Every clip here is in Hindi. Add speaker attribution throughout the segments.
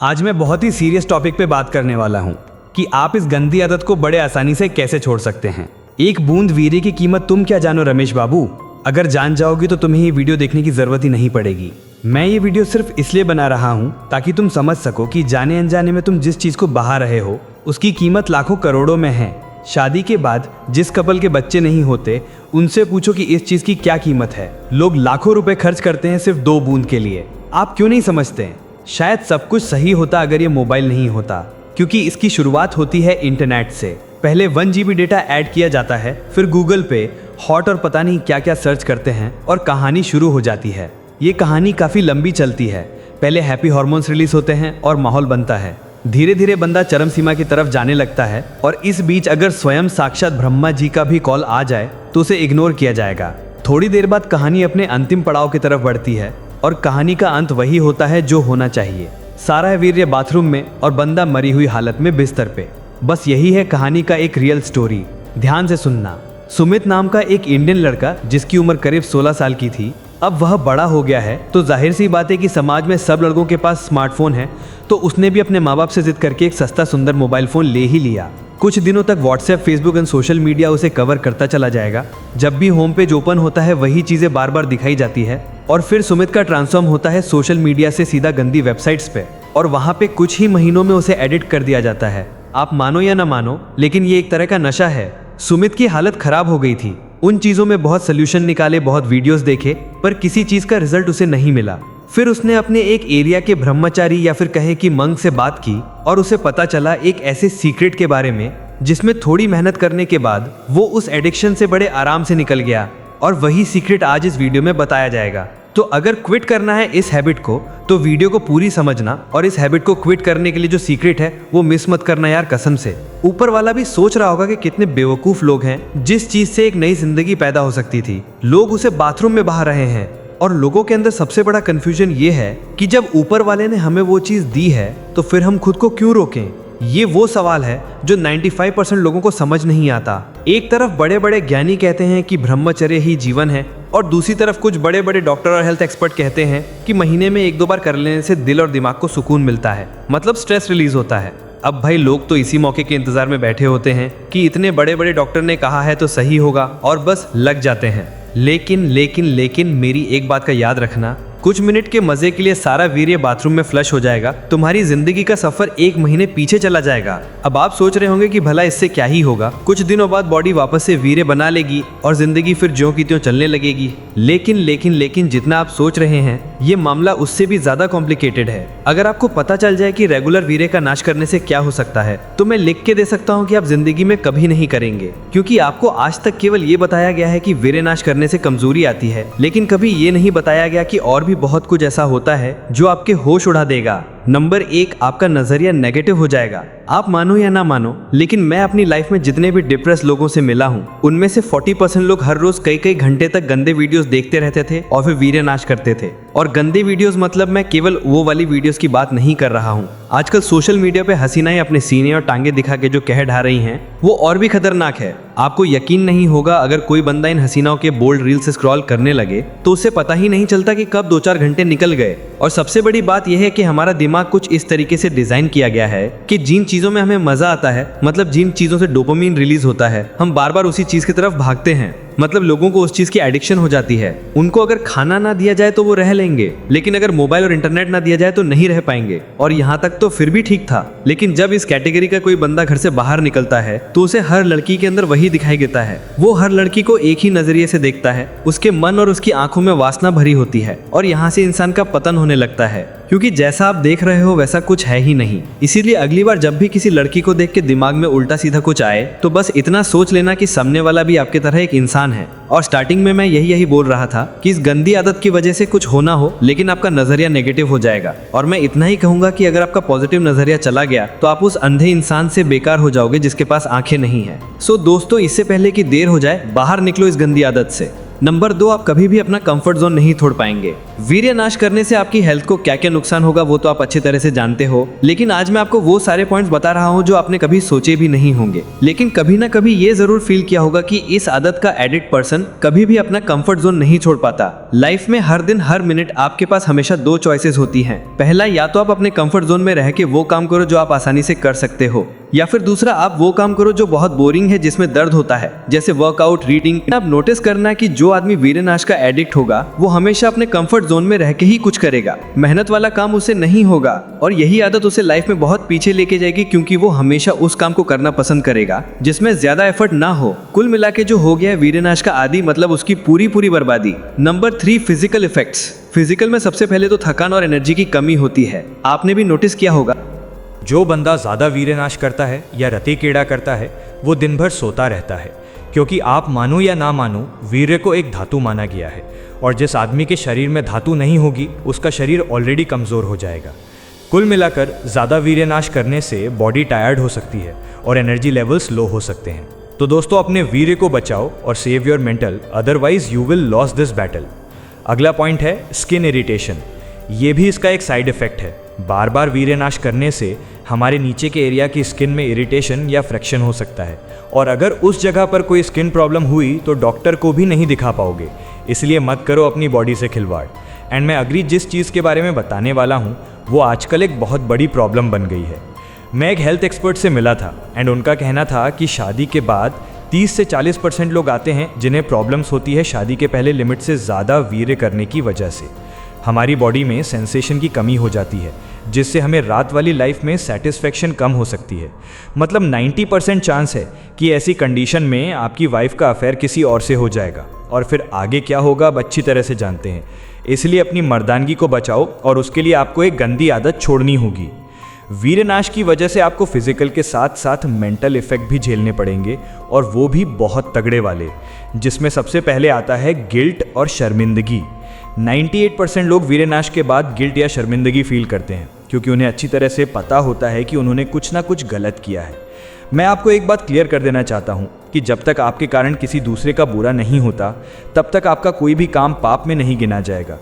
Speaker 1: आज मैं बहुत ही सीरियस टॉपिक पे बात करने वाला हूँ कि आप इस गंदी आदत को बड़े आसानी से कैसे छोड़ सकते हैं। एक बूंद वीर्य की कीमत तुम क्या जानो रमेश बाबू। अगर जान जाओगी तो तुम्हें ये वीडियो देखने की जरूरत ही नहीं पड़ेगी। मैं ये वीडियो सिर्फ इसलिए बना रहा हूँ ताकि तुम समझ सको कि जाने अनजाने में तुम जिस चीज को बहा रहे हो उसकी कीमत लाखों करोड़ों में है। शादी के बाद जिस कपल के बच्चे नहीं होते उनसे पूछो कि इस चीज की क्या कीमत है। लोग लाखों रुपए खर्च करते हैं सिर्फ 2 बूंद के लिए। आप क्यों नहीं समझते? शायद सब कुछ सही होता अगर ये मोबाइल नहीं होता, क्योंकि इसकी शुरुआत होती है इंटरनेट से। पहले 1 GB डेटा ऐड किया जाता है, फिर गूगल पे हॉट और पता नहीं क्या क्या सर्च करते हैं और कहानी शुरू हो जाती है। ये कहानी काफी लंबी चलती है। पहले हैप्पी हार्मोन्स रिलीज होते हैं और माहौल बनता है। धीरे धीरे बंदा चरम सीमा की तरफ जाने लगता है और इस बीच अगर स्वयं साक्षात ब्रह्मा जी का भी कॉल आ जाए तो उसे इग्नोर किया जाएगा। थोड़ी देर बाद कहानी अपने अंतिम पड़ाव की तरफ बढ़ती है और कहानी का अंत वही होता है जो होना चाहिए। सारा वीर्य बाथरूम में और बंदा मरी हुई हालत में बिस्तर पे। बस यही है कहानी का एक रियल स्टोरी। ध्यान से सुनना। सुमित नाम का एक इंडियन लड़का जिसकी उम्र करीब 16 साल की थी, अब वह बड़ा हो गया है तो जाहिर सी बात है कि समाज में सब लड़कों के पास स्मार्टफोन है, तो उसने भी अपने माँ बाप से जिद करके एक सस्ता सुंदर मोबाइल फोन ले ही लिया। कुछ दिनों तक WhatsApp, Facebook and social media उसे कवर करता चला जाएगा। जब भी होम पेज ओपन होता है वही चीजें बार बार दिखाई जाती है और फिर सुमित का ट्रांसफॉर्म होता है सोशल मीडिया से सीधा गंदी वेबसाइट्स पे, और वहां पे कुछ ही महीनों में उसे एडिट कर दिया जाता है। आप मानो या ना मानो, लेकिन ये एक तरह का नशा है। सुमित की हालत खराब हो गई थी। उन चीजों में बहुत सोल्यूशन निकाले, बहुत वीडियोस देखे, पर किसी चीज का रिजल्ट उसे नहीं मिला। फिर उसने अपने एक एरिया के ब्रह्मचारी या फिर कहे कि मंक से बात की और उसे पता चला एक ऐसे सीक्रेट के बारे में जिसमें थोड़ी मेहनत करने के बाद वो उस एडिक्शन से बड़े आराम से निकल गया। और वही सीक्रेट आज इस वीडियो में बताया जाएगा। तो अगर क्विट करना है इस हैबिट को तो वीडियो को पूरी समझना, और इस हैबिट को क्विट करने के लिए जो सीक्रेट है वो मिस मत करना यार, कसम से। ऊपर वाला भी सोच रहा होगा कि कितने बेवकूफ लोग हैं। जिस चीज से एक नई जिंदगी पैदा हो सकती थी, लोग उसे बाथरूम में बहा रहे हैं। और लोगों के अंदर सबसे बड़ा कंफ्यूजन ये है कि जब ऊपर वाले ने हमें वो चीज दी है तो फिर हम खुद को क्यों रोकें। ये वो सवाल है जो 95% लोगों को समझ नहीं आता। एक तरफ बड़े बड़े ज्ञानी कहते हैं कि ब्रह्मचर्य ही जीवन है, और दूसरी तरफ कुछ बड़े बड़े डॉक्टर और हेल्थ एक्सपर्ट कहते हैं कि महीने में 1-2 बार कर लेने से दिल और दिमाग को सुकून मिलता है, मतलब स्ट्रेस रिलीज होता है। अब भाई लोग तो इसी मौके के इंतजार में बैठे होते हैं कि इतने बड़े बड़े डॉक्टर ने कहा है तो सही होगा, और बस लग जाते हैं। लेकिन मेरी एक बात का याद रखना, कुछ मिनट के मजे के लिए सारा वीर्य बाथरूम में फ्लश हो जाएगा, तुम्हारी जिंदगी का सफर 1 महीने पीछे चला जाएगा। अब आप सोच रहे होंगे कि भला इससे क्या ही होगा, कुछ दिनों बाद बॉडी वापस से वीर्य बना लेगी और जिंदगी फिर ज्यों की त्यों चलने लगेगी। लेकिन जितना आप सोच रहे हैं ये मामला उससे भी ज्यादा कॉम्प्लिकेटेड है। अगर आपको पता चल जाए कि रेगुलर वीर्य का नाश करने से क्या हो सकता है तो मैं लिख के दे सकता हूँ कि आप जिंदगी में कभी नहीं करेंगे, क्योंकि आपको आज तक केवल ये बताया गया है कि वीर्य नाश करने से कमजोरी आती है, लेकिन कभी ये नहीं बताया गया कि और भी बहुत कुछ ऐसा होता है जो आपके होश उड़ा देगा। नंबर 1, आपका नजरिया नेगेटिव हो जाएगा। आप मानो या ना मानो, लेकिन मैं अपनी लाइफ में जितने भी डिप्रेस लोगों से मिला हूँ उनमें से 40% लोग हर रोज कई घंटे तक गंदे वीडियोस देखते रहते थे और फिर वीर्य नाश करते थे। और गंदे वीडियोस मतलब मैं केवल वो वाली वीडियोस की बात नहीं कर रहा हूँ। आजकल सोशल मीडिया पे हसीनाएं अपने सीने और टांगे दिखा के जो कह ढा रही हैं वो और भी खतरनाक है। आपको यकीन नहीं होगा, अगर कोई बंदा इन हसीनाओं के बोल्ड रील से स्क्रॉल करने लगे तो उसे पता ही नहीं चलता कि कब 2-4 घंटे निकल गए। और सबसे बड़ी बात यह है कि हमारा दिमाग कुछ इस तरीके से डिजाइन किया गया है कि जिन चीजों में हमें मजा आता है, मतलब जिन चीजों से डोपामिन रिलीज होता है, हम बार बार उसी चीज की तरफ भागते हैं। मतलब लोगों को उस चीज की एडिक्शन हो जाती है। उनको अगर खाना ना दिया जाए तो वो रह लेंगे, लेकिन अगर मोबाइल और इंटरनेट ना दिया जाए तो नहीं रह पाएंगे। और यहाँ तक तो फिर भी ठीक था, लेकिन जब इस कैटेगरी का कोई बंदा घर से बाहर निकलता है तो उसे हर लड़की के अंदर वही दिखाई देता है। वो हर लड़की को एक ही नजरिए से देखता है, उसके मन और उसकी आंखों में वासना भरी होती है, और यहाँ से इंसान का पतन होने लगता है, क्योंकि जैसा आप देख रहे हो वैसा कुछ है ही नहीं। इसीलिए अगली बार जब भी किसी लड़की को देख के दिमाग में उल्टा सीधा कुछ आए तो बस इतना सोच लेना कि सामने वाला भी आपके तरह एक इंसान है। और स्टार्टिंग में मैं यही बोल रहा था कि इस गंदी आदत की वजह से कुछ होना हो लेकिन आपका नजरिया नेगेटिव हो जाएगा। और मैं इतना ही कहूंगा कि अगर आपका पॉजिटिव नजरिया चला गया तो आप उस अंधे इंसान से बेकार हो जाओगे जिसके पास आंखें नहीं है। सो दोस्तों, इससे पहले कि देर हो जाए, बाहर निकलो इस गंदी आदत से। नंबर 2, आप कभी भी अपना कंफर्ट जोन नहीं छोड़ पाएंगे। वीर्य नाश करने से आपकी हेल्थ को क्या क्या नुकसान होगा वो तो आप अच्छी तरह से जानते हो, लेकिन आज मैं आपको वो सारे पॉइंट्स बता रहा हूँ जो आपने कभी सोचे भी नहीं होंगे, लेकिन कभी ना कभी ये जरूर फील किया होगा कि इस आदत का एडिक्ट पर्सन कभी भी अपना कंफर्ट जोन नहीं छोड़ पाता। लाइफ में हर दिन हर मिनट आपके पास हमेशा दो चॉइसेस होती हैं। पहला, या तो आप अपने कंफर्ट जोन में रह के वो काम करो जो आप आसानी से कर सकते हो, या फिर दूसरा, आप वो काम करो जो बहुत बोरिंग है, जिसमें दर्द होता है, जैसे वर्कआउट, रीडिंग। आप नोटिस करना कि जो आदमी वीर्यनाश का एडिक्ट होगा वो हमेशा अपने कंफर्ट जोन में रह के ही कुछ करेगा। मेहनत वाला काम उसे नहीं होगा और यही आदत उसे लाइफ में बहुत पीछे लेके जाएगी, क्योंकि वो हमेशा उस काम को करना पसंद करेगा जिसमें ज्यादा एफर्ट ना हो। कुल मिला के जो हो गया है वीर्यनाश का आदी, मतलब उसकी पूरी बर्बादी। Number 3, physical effects. फिजिकल में सबसे पहले तो थकान और एनर्जी की कमी होती है। आपने भी नोटिस किया होगा,
Speaker 2: जो बंदा ज़्यादा वीर्यनाश करता है या रति क्रीड़ा करता है वो दिन भर सोता रहता है, क्योंकि आप मानो या ना मानो वीर्य को एक धातु माना गया है, और जिस आदमी के शरीर में धातु नहीं होगी उसका शरीर ऑलरेडी कमज़ोर हो जाएगा। कुल मिलाकर ज़्यादा वीर्यनाश करने से बॉडी टायर्ड हो सकती है और एनर्जी लेवल्स लो हो सकते हैं। तो दोस्तों, अपने वीर्य को बचाओ और save your mental, otherwise you will loss this battle. अगला पॉइंट है स्किन इरिटेशन। ये भी इसका एक साइड इफेक्ट है। बार बार वीर्यनाश करने से हमारे नीचे के एरिया की स्किन में इरिटेशन या फ्रैक्शन हो सकता है, और अगर उस जगह पर कोई स्किन प्रॉब्लम हुई तो डॉक्टर को भी नहीं दिखा पाओगे। इसलिए मत करो अपनी बॉडी से खिलवाड़। एंड मैं अग्री जिस चीज़ के बारे में बताने वाला हूँ वो आजकल एक बहुत बड़ी प्रॉब्लम बन गई है। मैं एक हेल्थ एक्सपर्ट से मिला था एंड उनका कहना था कि शादी के बाद 30 से 40% लोग आते हैं जिन्हें प्रॉब्लम्स होती है शादी के पहले लिमिट से ज़्यादा वीर्य करने की वजह से। हमारी बॉडी में सेंसेशन की कमी हो जाती है, जिससे हमें रात वाली लाइफ में सेटिस्फेक्शन कम हो सकती है। मतलब 90% चांस है कि ऐसी कंडीशन में आपकी वाइफ का अफेयर किसी और से हो जाएगा, और फिर आगे क्या होगा आप अच्छी तरह से जानते हैं। इसलिए अपनी मर्दानगी को बचाओ और उसके लिए आपको एक गंदी आदत छोड़नी होगी। वीर्यनाश की वजह से आपको फिजिकल के साथ साथ मेंटल इफेक्ट भी झेलने पड़ेंगे, और वो भी बहुत तगड़े वाले, जिसमें सबसे पहले आता है गिल्ट और शर्मिंदगी। 98% लोग वीर्यनाश के बाद गिल्ट या शर्मिंदगी फील करते हैं, क्योंकि उन्हें अच्छी तरह से पता होता है कि उन्होंने कुछ ना कुछ गलत किया है। मैं आपको एक बात क्लियर कर देना चाहता हूँ कि जब तक आपके कारण किसी दूसरे का बुरा नहीं होता तब तक आपका कोई भी काम पाप में नहीं गिना जाएगा।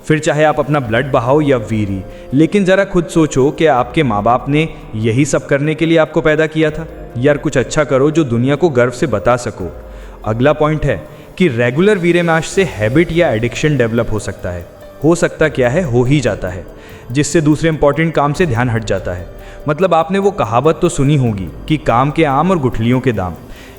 Speaker 2: फिर चाहे आप अपना ब्लड बहाओ या वीरी, लेकिन ज़रा खुद सोचो कि आपके माँ बाप ने यही सब करने के लिए आपको पैदा किया था। यार कुछ अच्छा करो जो दुनिया को गर्व से बता सको। अगला पॉइंट है कि रेगुलर वीर्यनाश से हैबिट या एडिक्शन डेवलप हो सकता है। हो सकता क्या है, हो ही जाता है, जिससे दूसरे इंपॉर्टेंट काम से ध्यान हट जाता है। मतलब आपने वो कहावत तो सुनी होगी कि काम के आम और गुठलियों के दाम।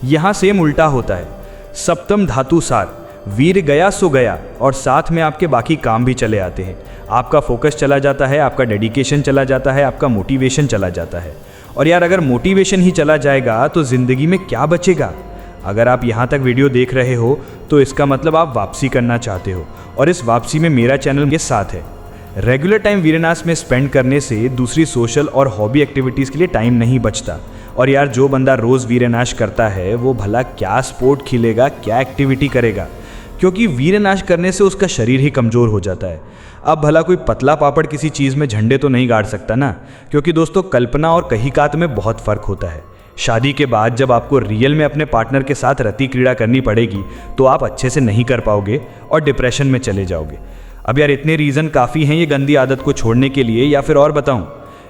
Speaker 2: यहाँ सेम उल्टा होता है। सप्तम धातु सार, वीर गया सो गया, और साथ में आपके बाकी काम भी चले आते हैं। आपका फोकस चला जाता है, आपका डेडिकेशन चला जाता है, आपका मोटिवेशन चला जाता है। और यार अगर मोटिवेशन ही चला जाएगा तो ज़िंदगी में क्या बचेगा। अगर आप यहाँ तक वीडियो देख रहे हो तो इसका मतलब आप वापसी करना चाहते हो, और इस वापसी में मेरा चैनल के साथ है। रेगुलर टाइम वीर्यनाश में स्पेंड करने से दूसरी सोशल और हॉबी एक्टिविटीज़ के लिए टाइम नहीं बचता। और यार जो बंदा रोज़ वीर्यनाश करता है वो भला क्या स्पोर्ट खेलेगा, क्या एक्टिविटी करेगा, क्योंकि वीर्यनाश करने से उसका शरीर ही कमज़ोर हो जाता है। अब भला कोई पतला पापड़ किसी चीज़ में झंडे तो नहीं गाड़ सकता ना, क्योंकि दोस्तों कल्पना और कहीकात में बहुत फ़र्क होता है। शादी के बाद जब आपको रियल में अपने पार्टनर के साथ रति क्रीड़ा करनी पड़ेगी तो आप अच्छे से नहीं कर पाओगे और डिप्रेशन में चले जाओगे। अब यार इतने रीज़न काफ़ी हैं ये गंदी आदत को छोड़ने के लिए, या फिर और बताऊं?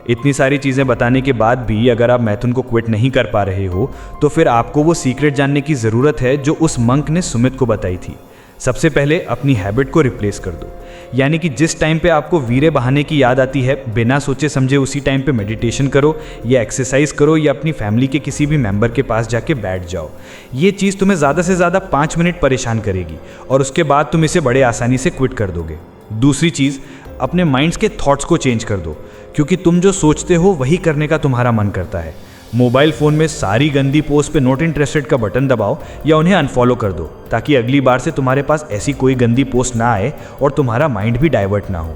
Speaker 2: इतनी सारी चीज़ें बताने के बाद भी अगर आप मैथुन को क्विट नहीं कर पा रहे हो तो फिर आपको वो सीक्रेट जानने की ज़रूरत है जो उस मंक ने सुमित को बताई थी। सबसे पहले अपनी हैबिट को रिप्लेस कर दो, यानी कि जिस टाइम पे आपको वीर्य बहाने की याद आती है बिना सोचे समझे उसी टाइम पे मेडिटेशन करो या एक्सरसाइज करो या अपनी फैमिली के किसी भी मेंबर के पास जाके बैठ जाओ। ये चीज़ तुम्हें ज़्यादा से ज़्यादा 5 मिनट परेशान करेगी और उसके बाद तुम इसे बड़े आसानी से क्विट कर दोगे। दूसरी चीज़, अपने माइंड्स के थॉट्स को चेंज कर दो, क्योंकि तुम जो सोचते हो वही करने का तुम्हारा मन करता है। मोबाइल फ़ोन में सारी गंदी पोस्ट पे नॉट इंटरेस्टेड का बटन दबाओ या उन्हें अनफॉलो कर दो, ताकि अगली बार से तुम्हारे पास ऐसी कोई गंदी पोस्ट ना आए और तुम्हारा माइंड भी डाइवर्ट ना हो।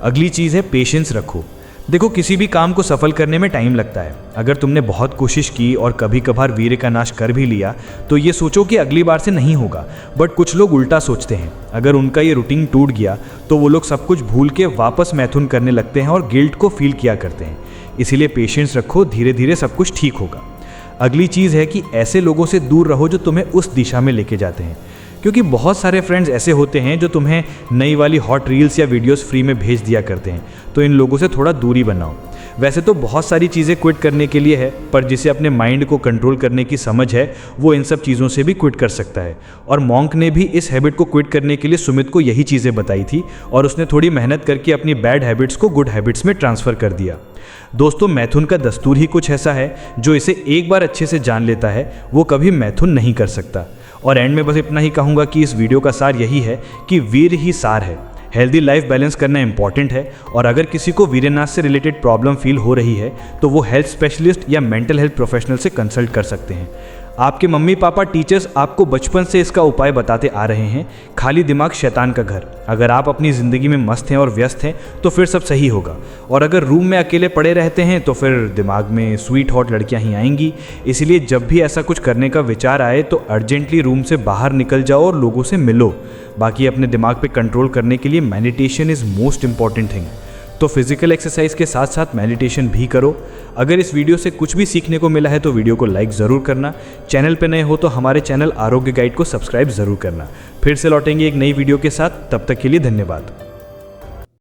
Speaker 2: अगली चीज़ है पेशेंस रखो। देखो किसी भी काम को सफल करने में टाइम लगता है। अगर तुमने बहुत कोशिश की और कभी कभार वीर्य का नाश कर भी लिया तो ये सोचो कि अगली बार से नहीं होगा। बट कुछ लोग उल्टा सोचते हैं, अगर उनका ये रूटीन टूट गया तो वो लोग सब कुछ भूल के वापस मैथुन करने लगते हैं और गिल्ट को फील किया करते हैं। इसीलिए पेशेंस रखो, धीरे धीरे सब कुछ ठीक होगा। अगली चीज़ है कि ऐसे लोगों से दूर रहो जो तुम्हें उस दिशा में लेके जाते हैं, क्योंकि बहुत सारे फ्रेंड्स ऐसे होते हैं जो तुम्हें नई वाली हॉट रील्स या वीडियोस फ्री में भेज दिया करते हैं, तो इन लोगों से थोड़ा दूरी बनाओ। वैसे तो बहुत सारी चीज़ें क्विट करने के लिए है, पर जिसे अपने माइंड को कंट्रोल करने की समझ है वो इन सब चीज़ों से भी क्विट कर सकता है। और मॉन्क ने भी इस हैबिट को क्विट करने के लिए सुमित को यही चीज़ें बताई थी और उसने थोड़ी मेहनत करके अपनी बैड हैबिट्स को गुड हैबिट्स में ट्रांसफ़र कर दिया। दोस्तों, मैथुन का दस्तूर ही कुछ ऐसा है जो इसे एक बार अच्छे से जान लेता है वो कभी मैथुन नहीं कर सकता। और एंड में बस इतना ही कहूँगा कि इस वीडियो का सार यही है कि वीर ही सार है। हेल्दी लाइफ बैलेंस करना इंपॉर्टेंट है और अगर किसी को वीरनाश से रिलेटेड प्रॉब्लम फील हो रही है तो वो हेल्थ स्पेशलिस्ट या मेंटल हेल्थ प्रोफेशनल से कंसल्ट कर सकते हैं। आपके मम्मी पापा टीचर्स आपको बचपन से इसका उपाय बताते आ रहे हैं। खाली दिमाग शैतान का घर। अगर आप अपनी ज़िंदगी में मस्त हैं और व्यस्त हैं तो फिर सब सही होगा, और अगर रूम में अकेले पड़े रहते हैं तो फिर दिमाग में स्वीट हॉट लड़कियां ही आएंगी। इसलिए जब भी ऐसा कुछ करने का विचार आए तो अर्जेंटली रूम से बाहर निकल जाओ और लोगों से मिलो। बाकी अपने दिमाग पे कंट्रोल करने के लिए meditation is most important thing. तो फिजिकल एक्सरसाइज के साथ साथ मेडिटेशन भी करो। अगर इस वीडियो से कुछ भी सीखने को मिला है तो वीडियो को लाइक ज़रूर करना। चैनल पे नए हो तो हमारे चैनल आरोग्य गाइड को सब्सक्राइब ज़रूर करना। फिर से लौटेंगे एक नई वीडियो के साथ, तब तक के लिए धन्यवाद।